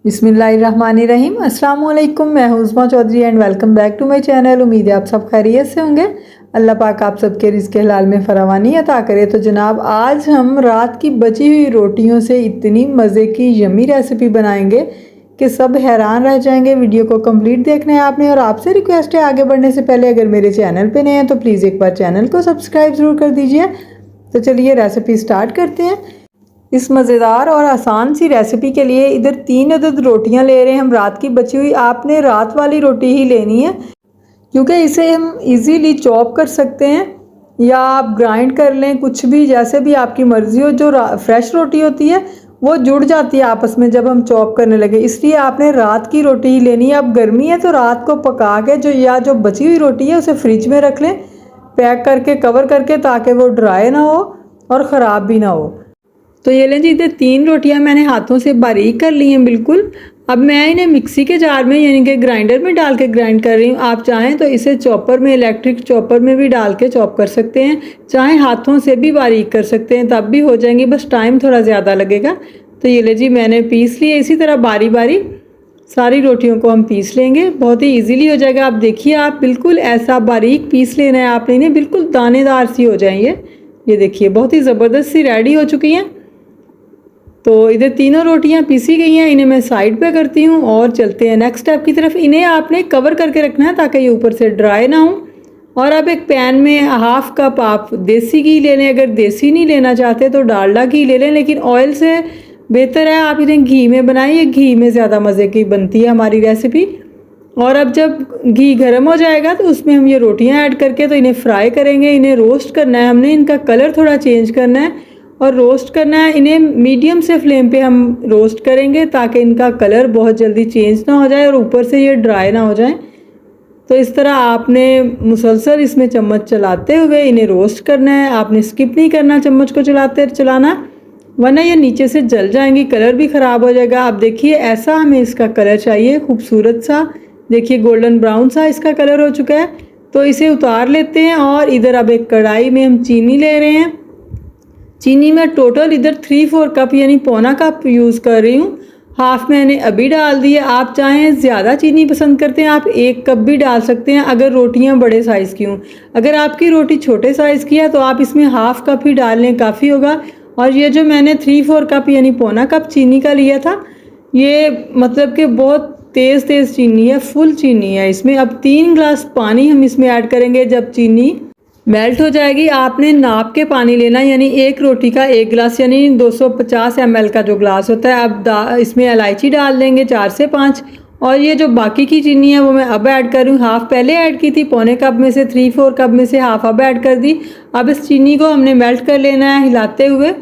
बिस्मिल्लाहिर्रहमानिर्रहीम। अस्सलाम वालेकुम। मैं हूं Usma Chaudhary and welcome back to my channel. उम्मीद है आप सब खैरियत से होंगे। अल्लाह पाक आप सबके रिज़्क़ हलाल में फरावानी अता करे। तो जनाब आज हम रात की बची हुई रोटियों से इतनी मज़े की यम्मी रेसिपी बनाएंगे कि सब हैरान रह जाएंगे। वीडियो को कंप्लीट देखना है आपने। और आपसे रिक्वेस्ट है आगे बढ़ने से पहले अगर मेरे चैनल पे नए हैं तो प्लीज़ एक बार चैनल को सब्सक्राइब ज़रूर कर दीजिए। तो चलिए रेसिपी स्टार्ट करते हैं। इस मज़ेदार और आसान सी रेसिपी के लिए इधर 3 अदद रोटियां ले रहे हैं हम रात की बची हुई। आपने रात वाली रोटी ही लेनी है क्योंकि इसे हम इजीली चॉप कर सकते हैं या आप ग्राइंड कर लें, कुछ भी जैसे भी आपकी मर्ज़ी हो। जो फ्रेश रोटी होती है वो जुड़ जाती है आपस में जब हम चॉप करने लगे, इसलिए आपने रात की रोटी ही लेनी है। अब गर्मी है तो रात को पका के जो बची हुई रोटी है उसे फ्रिज में रख लें, पैक करके कवर करके, ताकि वो ड्राई ना हो और ख़राब भी ना हो। तो ये लें जी, इधर 3 रोटियां मैंने हाथों से बारीक कर ली हैं बिल्कुल। अब मैं इन्हें मिक्सी के जार में यानी कि ग्राइंडर में डाल के ग्राइंड कर रही हूँ। आप चाहें तो इसे चॉपर में, इलेक्ट्रिक चॉपर में भी डाल के चॉप कर सकते हैं, चाहे हाथों से भी बारीक कर सकते हैं, तब भी हो जाएंगी, बस टाइम थोड़ा ज़्यादा लगेगा। तो ये ले जी, मैंने पीस लिए। इसी तरह बारी बारी सारी रोटियों को हम पीस लेंगे, बहुत ही ईजीली हो जाएगा। आप देखिए, आप बिल्कुल ऐसा बारीक पीस लेना है आपने इन्हें, बिल्कुल दानेदार सी हो जाएंगे। ये देखिए बहुत ही ज़बरदस्त सी रेडी हो चुकी हैं। तो इधर तीनों रोटियां पीसी गई हैं, इन्हें मैं साइड पे करती हूँ और चलते हैं नेक्स्ट स्टेप की तरफ। इन्हें आपने कवर करके रखना है ताकि ये ऊपर से ड्राई ना हो। और अब एक पैन में 1/2 कप आप देसी घी ले लें। अगर देसी नहीं लेना चाहते तो डालडा घी ले लें, लेकिन ऑयल से बेहतर है आप इन्हें घी में बनाएं। ये घी में ज़्यादा मज़े की बनती है हमारी रेसिपी। और अब जब घी गर्म हो जाएगा तो उसमें हम ये रोटियाँ ऐड करके तो इन्हें फ्राई करेंगे। इन्हें रोस्ट करना है हमने, इनका कलर थोड़ा चेंज करना है और रोस्ट करना है। इन्हें मीडियम से फ्लेम पे हम रोस्ट करेंगे ताकि इनका कलर बहुत जल्दी चेंज ना हो जाए और ऊपर से ये ड्राई ना हो जाए। तो इस तरह आपने मुसलसल इसमें चम्मच चलाते हुए इन्हें रोस्ट करना है। आपने स्किप नहीं करना चम्मच को चलाना, वरना ये नीचे से जल जाएंगी, कलर भी ख़राब हो जाएगा। आप देखिए ऐसा हमें इसका कलर चाहिए, खूबसूरत सा। देखिए गोल्डन ब्राउन सा इसका कलर हो चुका है। तो इसे उतार लेते हैं। और इधर अब एक कढ़ाई में हम चीनी ले रहे हैं। चीनी में टोटल इधर 3/4 कप यानी पौना कप यूज़ कर रही हूँ। हाफ मैंने अभी डाल दी है। आप चाहें ज़्यादा चीनी पसंद करते हैं आप 1 कप भी डाल सकते हैं अगर रोटियां बड़े साइज़ की हों। अगर आपकी रोटी छोटे साइज़ की है तो आप इसमें 1/2 कप ही डाल लें, काफ़ी होगा। और ये जो मैंने 3/4 कप यानी पौना कप चीनी का लिया था, ये मतलब कि बहुत तेज़ चीनी है, फुल चीनी है इसमें। अब 3 गिलास पानी हम इसमें ऐड करेंगे। जब चीनी मेल्ट हो जाएगी आपने नाप के पानी लेना, यानी एक रोटी का 1 गिलास यानी 250 ml का जो ग्लास होता है। अब इसमें इलायची डाल देंगे 4 से 5। और ये जो बाकी की चीनी है वो मैं अब ऐड कर रही हूँ। हाफ पहले ऐड की थी, पौने कप में से 3/4 कप में से हाफ अब ऐड कर दी। अब इस चीनी को हमने मेल्ट कर लेना है हिलाते हुए।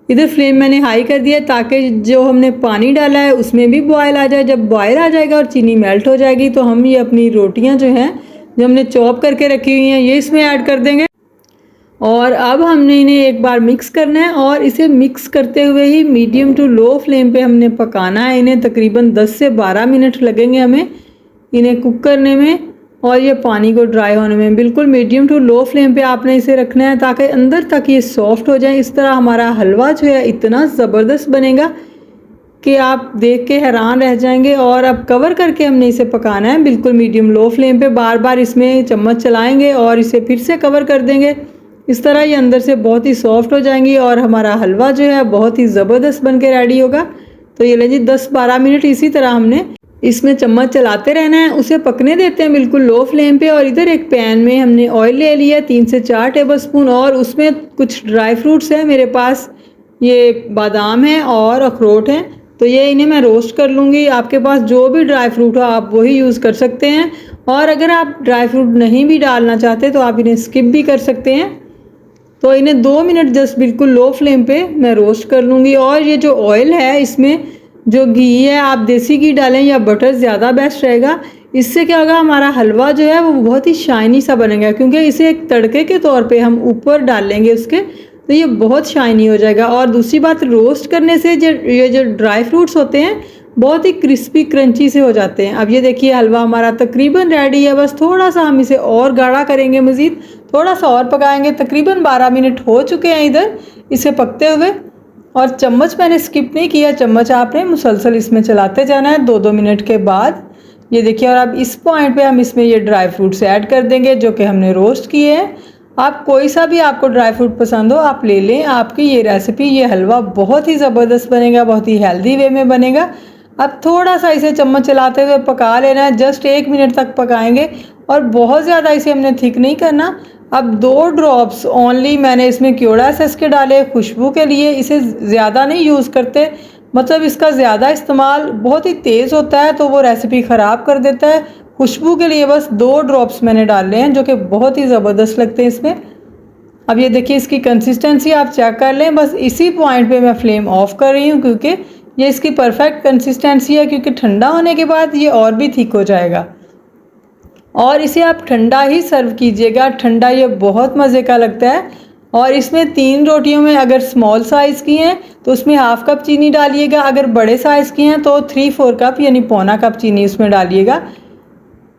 इधर फ्लेम मैंने हाई कर दिया ताकि जो हमने पानी डाला है उसमें भी बॉयल आ जाए। जब बॉयल आ जाएगा और चीनी मेल्ट हो जाएगी तो हम ये अपनी रोटियां जो हैं, जो हमने चॉप करके रखी हुई हैं, ये इसमें ऐड कर देंगे। और अब हमने इन्हें एक बार मिक्स करना है और इसे मिक्स करते हुए ही मीडियम टू लो फ्लेम पे हमने पकाना है। इन्हें तकरीबन 10 से 12 मिनट लगेंगे हमें इन्हें कुक करने में और ये पानी को ड्राई होने में। बिल्कुल मीडियम टू लो फ्लेम पे आपने इसे रखना है ताकि अंदर तक ये सॉफ्ट हो जाए। इस तरह हमारा हलवा जो है इतना ज़बरदस्त बनेगा कि आप देख के हैरान रह जाएंगे। और अब कवर करके हमने इसे पकाना है बिल्कुल मीडियम लो फ्लेम पे। बार बार इसमें चम्मच चलाएंगे और इसे फिर से कवर कर देंगे। इस तरह ये अंदर से बहुत ही सॉफ्ट हो जाएंगी और हमारा हलवा जो है बहुत ही ज़बरदस्त बन के रेडी होगा। तो ये लीजिए 10-12 मिनट इसी तरह हमने इसमें चम्मच चलाते रहना है, उसे पकने देते हैं बिल्कुल लो फ्लेम पे। और इधर एक पैन में हमने ऑयल ले लिया 3 से 4 टेबल स्पून और उसमें कुछ ड्राई फ्रूट्स हैं मेरे पास। ये बादाम है और अखरोट हैं, तो ये इन्हें मैं रोस्ट कर लूँगी। आपके पास जो भी ड्राई फ्रूट हो आप वही यूज़ कर सकते हैं। और अगर आप ड्राई फ्रूट नहीं भी डालना चाहते तो आप इन्हें स्किप भी कर सकते हैं। तो इन्हें 2 मिनट जस्ट बिल्कुल लो फ्लेम पे मैं रोस्ट कर लूँगी। और ये जो ऑयल है इसमें जो घी है, आप देसी घी डालें या बटर, ज़्यादा बेस्ट रहेगा। इससे क्या होगा, हमारा हलवा जो है वो बहुत ही शाइनी सा बनेगा, क्योंकि इसे एक तड़के के तौर पे हम ऊपर डालेंगे उसके, तो ये बहुत शाइनी हो जाएगा। और दूसरी बात, रोस्ट करने से ये जो ड्राई फ्रूट्स होते हैं बहुत ही क्रिस्पी क्रंची से हो जाते हैं। अब ये देखिए हलवा हमारा तकरीबन रेडी है। बस थोड़ा सा हम इसे और गाढ़ा करेंगे, मज़ीद थोड़ा सा और पकाएंगे। तकरीबन 12 मिनट हो चुके हैं इधर इसे पकते हुए। और चम्मच मैंने स्किप नहीं किया, चम्मच आपने मुसलसल इसमें चलाते जाना है 2-2 मिनट के बाद। ये देखिए, और अब इस पॉइंट पे हम इसमें ये ड्राई फ्रूट्स ऐड कर देंगे जो कि हमने रोस्ट किए हैं। आप कोई सा भी आपको ड्राई फ्रूट पसंद हो आप ले लें। आपकी ये रेसिपी, ये हलवा बहुत ही ज़बरदस्त बनेगा, बहुत ही हेल्दी वे में बनेगा। अब थोड़ा सा इसे चम्मच चलाते हुए पका लेना है, जस्ट 1 मिनट तक पकाएंगे और बहुत ज़्यादा इसे हमने थिक नहीं करना। अब 2 ड्रॉप्स ओनली मैंने इसमें क्योड़ा एसेंस के डाले खुशबू के लिए, इसे ज़्यादा नहीं यूज़ करते, मतलब इसका ज़्यादा इस्तेमाल बहुत ही तेज़ होता है तो वो रेसिपी ख़राब कर देता है। खुशबू के लिए बस 2 ड्रॉप्स मैंने डाले हैं जो कि बहुत ही ज़बरदस्त लगते हैं इसमें। अब ये देखिए, इसकी कंसिस्टेंसी आप चेक कर लें। बस इसी पॉइंट पे मैं फ्लेम ऑफ कर रही हूँ क्योंकि ये इसकी परफेक्ट कंसिस्टेंसी है, क्योंकि ठंडा होने के बाद ये और भी थिक हो जाएगा। और इसे आप ठंडा ही सर्व कीजिएगा, ठंडा ये बहुत मज़े का लगता है। और इसमें 3 रोटियों में अगर स्मॉल साइज़ की हैं तो उसमें हाफ कप चीनी डालिएगा, अगर बड़े साइज़ की हैं तो 3/4 कप यानी पौना कप चीनी उसमें डालिएगा।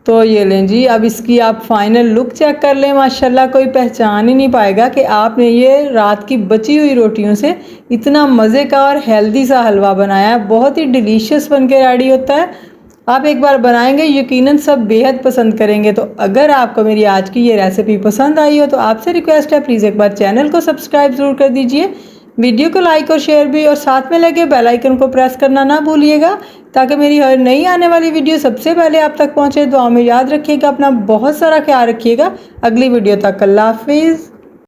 तो ये लें जी, अब इसकी आप फाइनल लुक चेक कर लें। माशाल्लाह कोई पहचान ही नहीं पाएगा कि आपने ये रात की बची हुई रोटियों से इतना मज़े का और हेल्दी सा हलवा बनाया है। बहुत ही डिलीशियस बन के रेडी होता है। आप एक बार बनाएंगे यकीनन सब बेहद पसंद करेंगे। तो अगर आपको मेरी आज की ये रेसिपी पसंद आई हो तो आपसे रिक्वेस्ट है, प्लीज़ एक बार चैनल को सब्सक्राइब ज़रूर कर दीजिए, वीडियो को लाइक और शेयर भी, और साथ में लगे बेल आइकन को प्रेस करना ना भूलिएगा ताकि मेरी हर नई आने वाली वीडियो सबसे पहले आप तक पहुंचे। दुआ में याद रखिएगा, अपना बहुत सारा ख्याल रखिएगा। अगली वीडियो तक अल्लाह हाफिज़।